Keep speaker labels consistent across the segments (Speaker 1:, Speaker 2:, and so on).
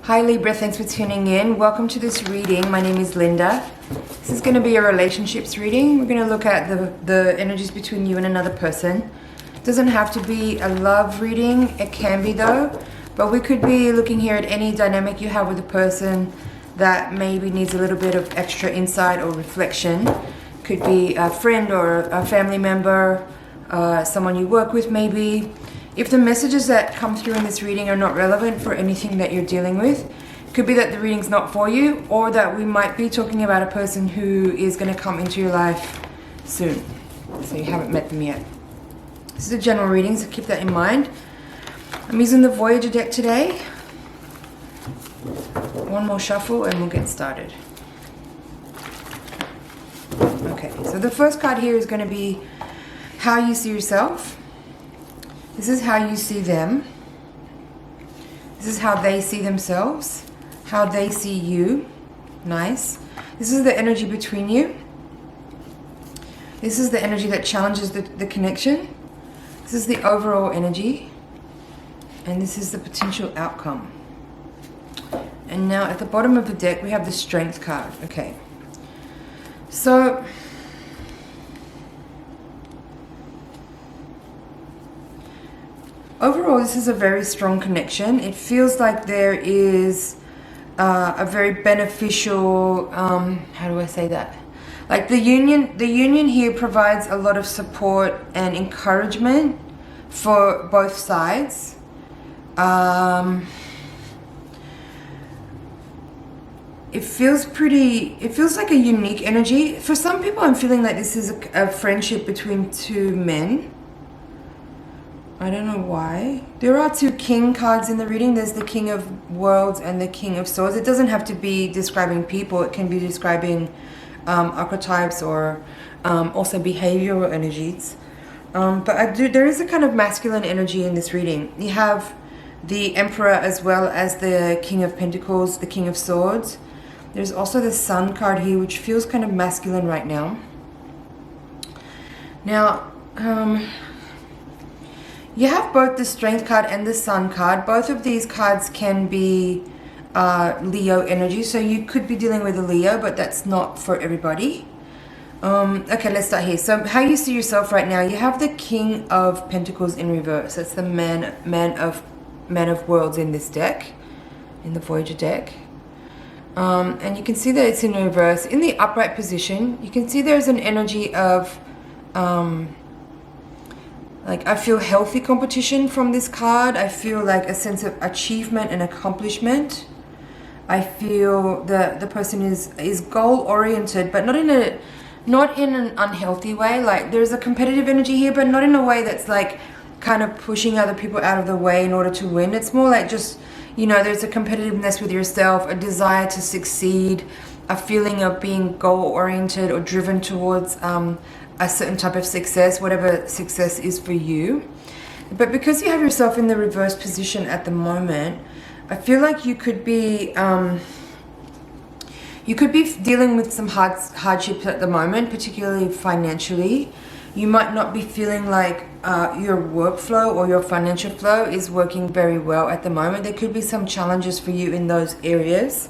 Speaker 1: Hi Libra, thanks for tuning in. Welcome to this reading. My name is Linda. This is going to be a relationships reading. We're going to look at the energies between you and another person. It doesn't have to be a love reading. It can be though. But we could be looking here at any dynamic you have with a person that maybe needs a little bit of extra insight or reflection. Could be a friend or a family member, someone you work with maybe. If the messages that come through in this reading are not relevant for anything that you're dealing with, it could be that the reading's not for you, or that we might be talking about a person who is going to come into your life soon. So you haven't met them yet. This is a general reading, so keep that in mind. I'm using the Voyager deck today. One more shuffle and we'll get started. Okay, so the first card here is going to be how you see yourself. This is how you see them. This is how they see themselves. How they see you. Nice. This is the energy between you. This is the energy that challenges the connection. This is the overall energy. And this is the potential outcome. And now at the bottom of the deck we have the Strength card. Okay. So overall, this is a very strong connection. It feels like there is a very beneficial, how do I say that? Like the union here provides a lot of support and encouragement for both sides. It feels like a unique energy. For some people, I'm feeling like this is a friendship between two men. I don't know why. There are two King cards in the reading. There's the King of Worlds and the King of Swords. It doesn't have to be describing people. It can be describing archetypes or also behavioral energies. But there is a kind of masculine energy in this reading. You have the Emperor as well as the King of Pentacles, the King of Swords. There's also the Sun card here, which feels kind of masculine right now. Now, you have both the Strength card and the Sun card. Both of these cards can be Leo energy. So you could be dealing with a Leo, but that's not for everybody. Okay, let's start here. So how you see yourself right now, you have the King of Pentacles in reverse. That's the man of Worlds in this deck, in the Voyager deck. And you can see that it's in reverse. In the upright position, you can see there's an energy of like, I feel healthy competition from this card. I feel like a sense of achievement and accomplishment. I feel the person is goal oriented, but not in an unhealthy way. Like, there's a competitive energy here, but not in a way that's like kind of pushing other people out of the way in order to win. It's more like just, you know, there's a competitiveness with yourself, a desire to succeed, a feeling of being goal oriented or driven towards a certain type of success, whatever success is for you. But because you have yourself in the reverse position at the moment, I feel like you could be dealing with some hardships at the moment, particularly financially. You might not be feeling like your workflow or your financial flow is working very well at the moment. There could be some challenges for you in those areas,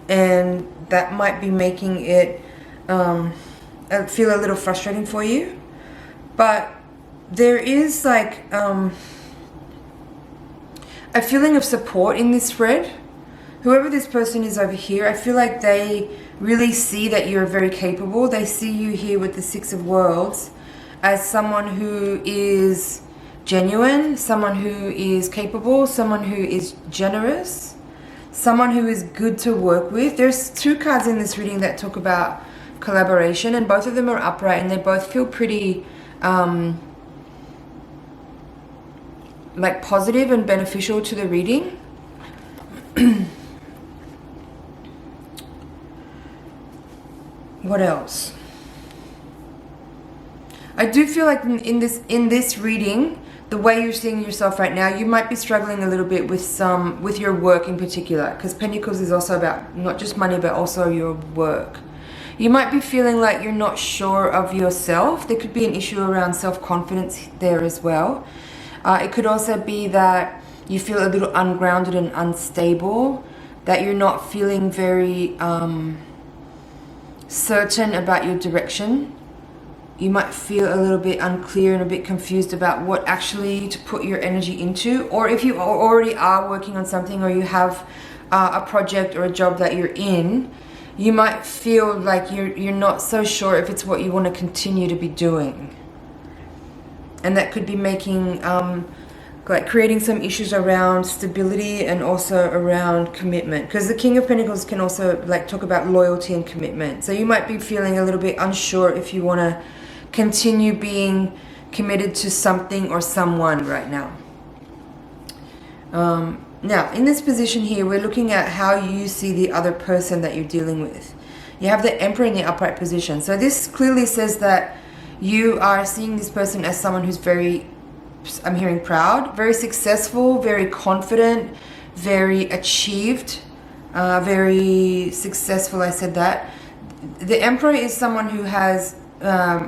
Speaker 1: and that might be making it feel a little frustrating for you. But there is like a feeling of support in this spread. Whoever this person is over here, I feel like they really see that you're very capable. They see you here with the Six of Worlds as someone who is genuine, someone who is capable, someone who is generous, someone who is good to work with. There's two cards in this reading that talk about collaboration, and both of them are upright, and they both feel pretty like positive and beneficial to the reading. What else? I do feel like in this reading, the way you're seeing yourself right now, you might be struggling a little bit with your work in particular, because Pentacles is also about not just money but also your work. You might be feeling like you're not sure of yourself. There could be an issue around self-confidence there as well. It could also be that you feel a little ungrounded and unstable, that you're not feeling very certain about your direction. You might feel a little bit unclear and a bit confused about what actually to put your energy into, or if you already are working on something, or you have a project or a job that you're in, you might feel like you're not so sure if it's what you want to continue to be doing. And that could be making like creating some issues around stability and also around commitment, because the King of Pentacles can also like talk about loyalty and commitment. So you might be feeling a little bit unsure if you want to continue being committed to something or someone right now. Now in this position here, we're looking at how you see the other person that you're dealing with. You have the Emperor in the upright position. So this clearly says that you are seeing this person as someone who's very, I'm hearing proud, very successful, very confident, very achieved, very successful. I said that. The Emperor is someone who has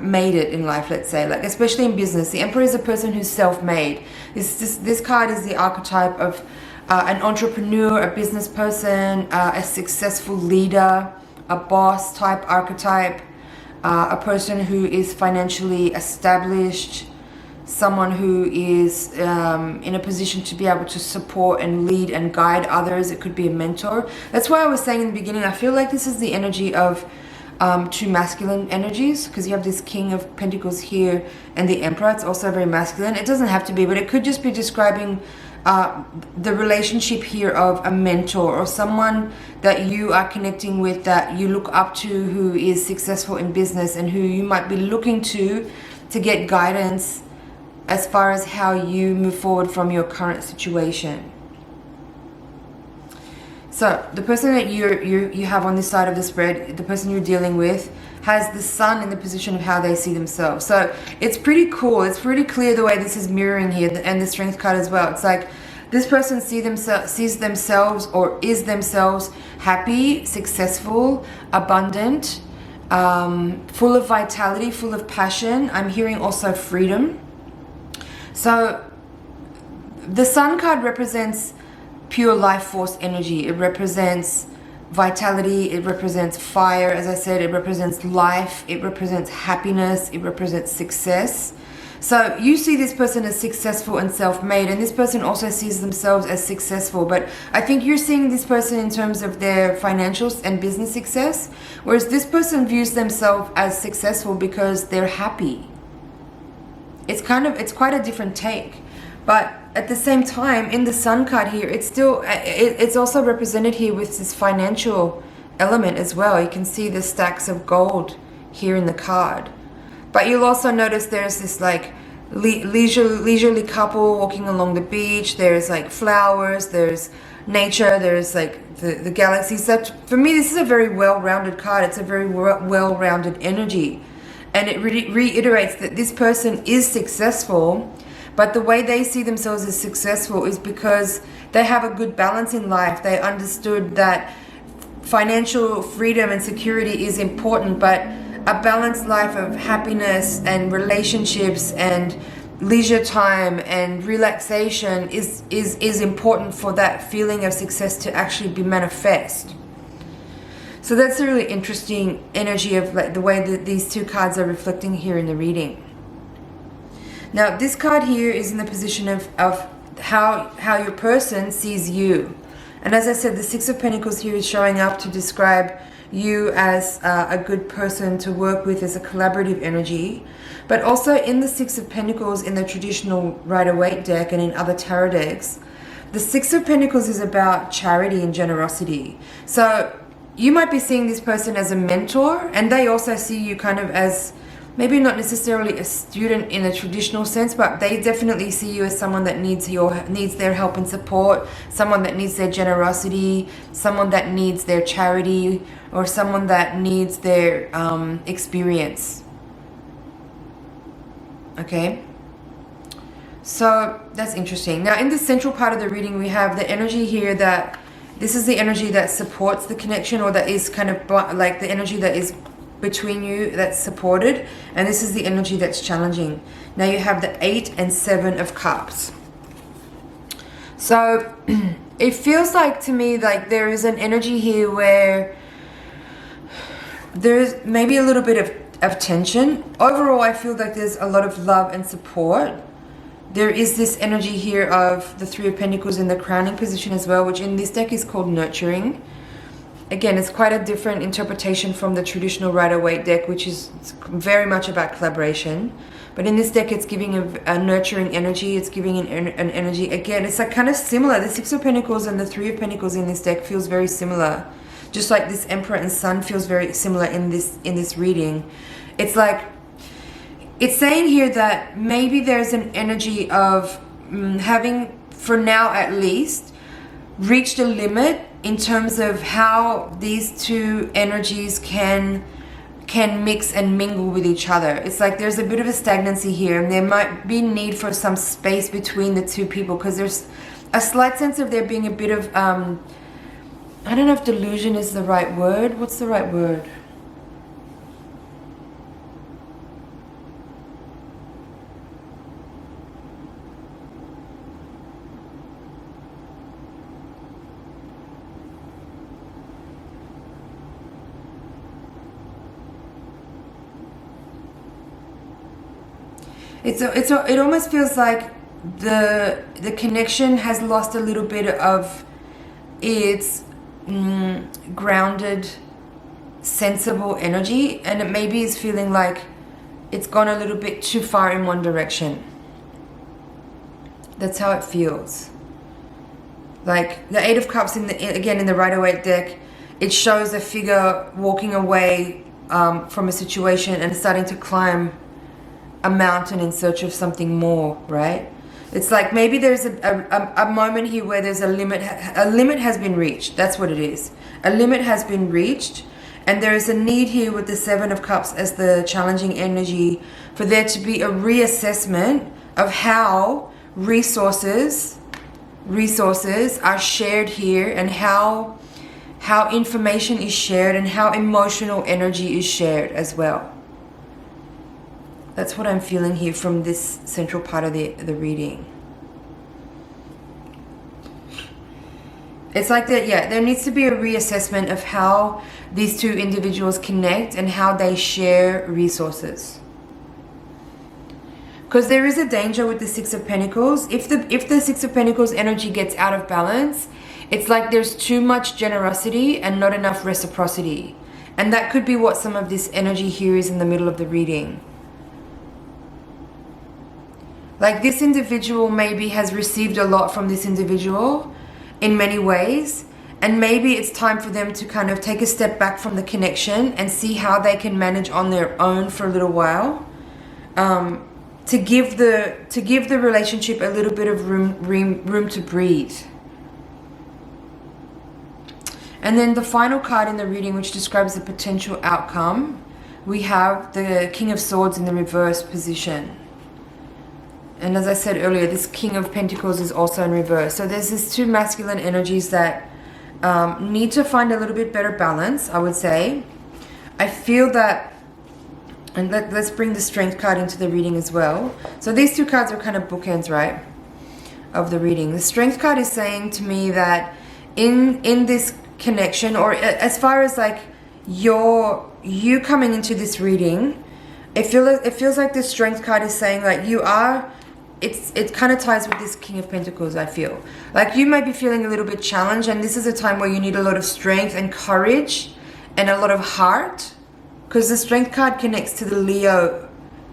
Speaker 1: made it in life, let's say, like especially in business. The Emperor is a person who's self-made. This card is the archetype of an entrepreneur, a business person, a successful leader, a boss type archetype, a person who is financially established, someone who is in a position to be able to support and lead and guide others. It could be a mentor. That's why I was saying in the beginning, I feel like this is the energy of two masculine energies, because you have this King of Pentacles here and the Emperor. It's also very masculine. It doesn't have to be, but it could just be describing the relationship here of a mentor or someone that you are connecting with, that you look up to, who is successful in business and who you might be looking to get guidance as far as how you move forward from your current situation. So the person that you have on this side of the spread, the person you're dealing with, has the Sun in the position of how they see themselves. So it's pretty cool. It's pretty clear the way this is mirroring here, and the Strength card as well. It's like this person sees themselves or is themselves happy, successful, abundant, full of vitality, full of passion. I'm hearing also freedom. So the Sun card represents pure life force energy. It represents vitality. It represents fire. As I said, it represents life. It represents happiness. It represents success. So you see this person as successful and self-made, and this person also sees themselves as successful. But I think you're seeing this person in terms of their financial and business success, whereas this person views themselves as successful because they're happy. It's quite a different take. But at the same time, in the Sun card here, it's also represented here with this financial element as well. You can see the stacks of gold here in the card. But you'll also notice there's this like leisurely couple walking along the beach. There's like flowers, there's nature, there's like the galaxy. So for me, this is a very well-rounded card. It's a very well-rounded energy. And it reiterates that this person is successful, but the way they see themselves as successful is because they have a good balance in life. They understood that financial freedom and security is important, but a balanced life of happiness and relationships and leisure time and relaxation is important for that feeling of success to actually be manifest. So that's a really interesting energy of like the way that these two cards are reflecting here in the reading. Now this card here is in the position of how your person sees you. And as I said, the Six of Pentacles here is showing up to describe you as a good person to work with, as a collaborative energy. But also in the Six of Pentacles in the traditional Rider-Waite deck and in other tarot decks, the Six of Pentacles is about charity and generosity. So you might be seeing this person as a mentor, and they also see you kind of as maybe not necessarily a student in a traditional sense, but they definitely see you as someone that needs their help and support, someone that needs their generosity, someone that needs their charity, or someone that needs their experience. Okay? So that's interesting. Now in the central part of the reading, we have the energy here that this is the energy that supports the connection, or that is kind of like the energy that is between you, that's supported, and this is the energy that's challenging. Now you have the 8 and 7 of Cups. So it feels like to me like there is an energy here where there's maybe a little bit of tension. Overall, I feel like there's a lot of love and support. There is this energy here of the Three of Pentacles in the crowning position as well, which in this deck is called nurturing. Again, it's quite a different interpretation from the traditional Rider-Waite deck, which is very much about collaboration. But in this deck, it's giving a nurturing energy. It's giving an energy. Again, it's like kind of similar. The Six of Pentacles and the Three of Pentacles in this deck feels very similar. Just like this Emperor and Sun feels very similar in this reading. It's like, it's saying here that maybe there's an energy of having, for now at least, reached a limit in terms of how these two energies can mix and mingle with each other. It's like there's a bit of a stagnancy here, and there might be need for some space between the two people, because there's a slight sense of there being a bit of I don't know if delusion is the right word. What's the right word? It almost feels like the connection has lost a little bit of its grounded, sensible energy, and it maybe is feeling like it's gone a little bit too far in one direction. That's how it feels. Like the Eight of Cups again in the Rider-Waite deck, it shows a figure walking away from a situation and starting to climb a mountain in search of something more, right? It's like maybe there's a moment here where there's a limit has been reached. That's what it is. A limit has been reached, and there is a need here with the Seven of Cups as the challenging energy for there to be a reassessment of how resources are shared here, and how information is shared, and how emotional energy is shared as well. That's what I'm feeling here from this central part of the reading. It's like that, yeah, there needs to be a reassessment of how these two individuals connect and how they share resources. Because there is a danger with the Six of Pentacles. If the Six of Pentacles energy gets out of balance, it's like there's too much generosity and not enough reciprocity. And that could be what some of this energy here is in the middle of the reading. Like this individual maybe has received a lot from this individual in many ways, and maybe it's time for them to kind of take a step back from the connection and see how they can manage on their own for a little while, to give the relationship a little bit of room to breathe. And then the final card in the reading, which describes the potential outcome, we have the King of Swords in the reverse position. And as I said earlier, this King of Pentacles is also in reverse. So there's these two masculine energies that need to find a little bit better balance, I would say. I feel that, and let's bring the Strength card into the reading as well. So these two cards are kind of bookends, right, of the reading. The Strength card is saying to me that in this connection, or as far as like you coming into this reading, it feels like the Strength card is saying like you are, it kind of ties with this King of Pentacles. I feel like you might be feeling a little bit challenged, and this is a time where you need a lot of strength and courage and a lot of heart, because the Strength card connects to the Leo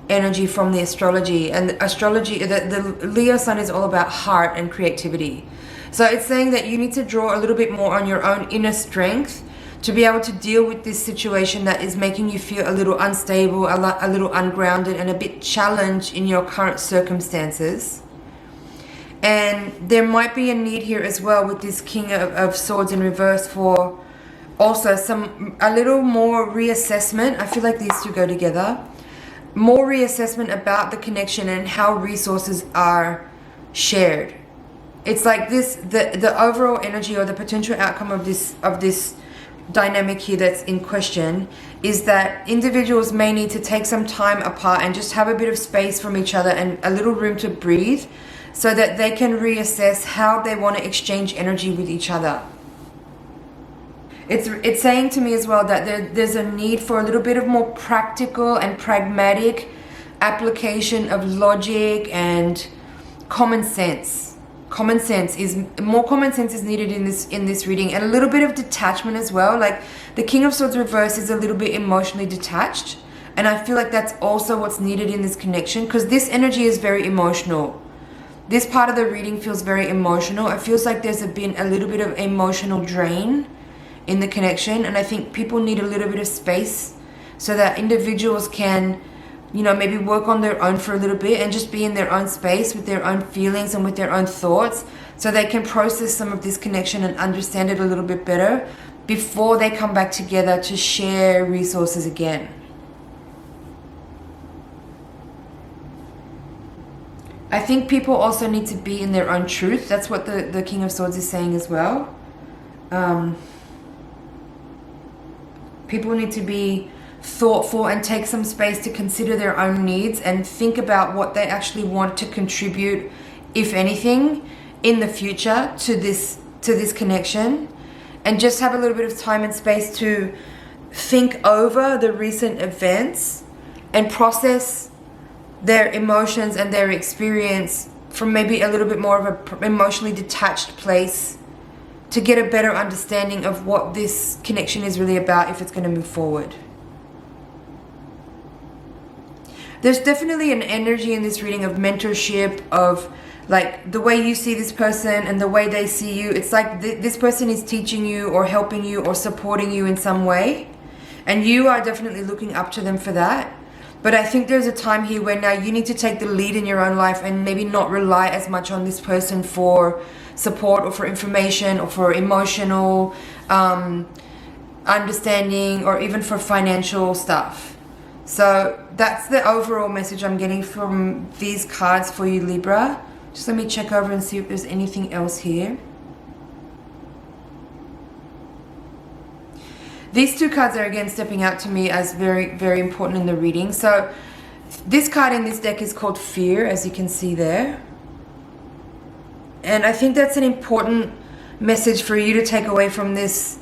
Speaker 1: energy from the astrology, and the astrology, the Leo sun is all about heart and creativity. So it's saying that you need to draw a little bit more on your own inner strength to be able to deal with this situation that is making you feel a little unstable, a little ungrounded, and a bit challenged in your current circumstances. And there might be a need here as well with this King of Swords in reverse for also a little more reassessment. I feel like these two go together. More reassessment about the connection and how resources are shared. It's like this, the overall energy or the potential outcome of this dynamic here that's in question is that individuals may need to take some time apart and just have a bit of space from each other and a little room to breathe so that they can reassess how they want to exchange energy with each other. It's saying to me as well that there's a need for a little bit of more practical and pragmatic application of logic and common sense. More common sense is needed in this reading, and a little bit of detachment as well. Like the King of Swords reverse is a little bit emotionally detached, and I feel like that's also what's needed in this connection, because this energy is very emotional. This part of the reading feels very emotional. It feels like there's been a little bit of emotional drain in the connection, and I think people need a little bit of space so that individuals can, you know, maybe work on their own for a little bit and just be in their own space with their own feelings and with their own thoughts, so they can process some of this connection and understand it a little bit better before they come back together to share resources again. I think people also need to be in their own truth. That's what the King of Swords is saying as well. People need to be thoughtful and take some space to consider their own needs and think about what they actually want to contribute, if anything, in the future to this connection, and just have a little bit of time and space to think over the recent events and process their emotions and their experience from maybe a little bit more of an emotionally detached place, to get a better understanding of what this connection is really about if it's going to move forward. There's definitely an energy in this reading of mentorship, of like the way you see this person and the way they see you. It's like this person is teaching you or helping you or supporting you in some way, and you are definitely looking up to them for that. But I think there's a time here where now you need to take the lead in your own life and maybe not rely as much on this person for support or for information or for emotional understanding or even for financial stuff. So that's the overall message I'm getting from these cards for you, Libra. Just let me check over and see if there's anything else here. These two cards are again stepping out to me as very, very important in the reading. So this card in this deck is called Fear, as you can see there. And I think that's an important message for you to take away from this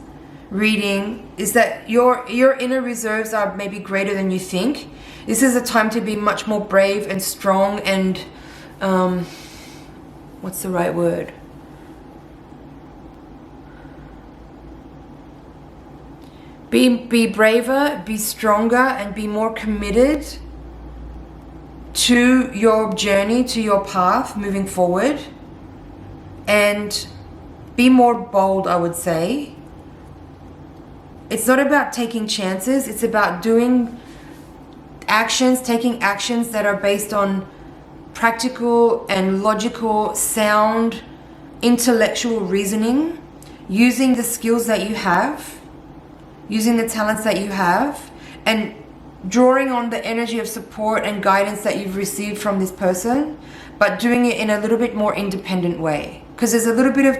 Speaker 1: reading, is that your inner reserves are maybe greater than you think. This is a time to be much more brave and strong and what's the right word? Be braver, be stronger, and be more committed to your journey, to your path moving forward. And be more bold, I would say. It's not about taking chances. It's about doing actions, taking actions that are based on practical and logical, sound, intellectual reasoning, using the skills that you have, using the talents that you have, and drawing on the energy of support and guidance that you've received from this person, but doing it in a little bit more independent way. Because there's a little bit of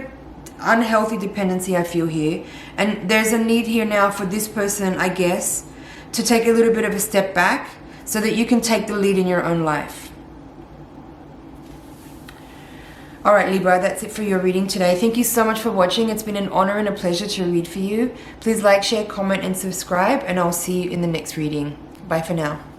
Speaker 1: unhealthy dependency I feel here, and there's a need here now for this person, I guess, to take a little bit of a step back so that you can take the lead in your own life. All right, Libra, that's it for your reading today. Thank you so much for watching. It's been an honor and a pleasure to read for you. Please like, share, comment, and subscribe, and I'll see you in the next reading. Bye for now.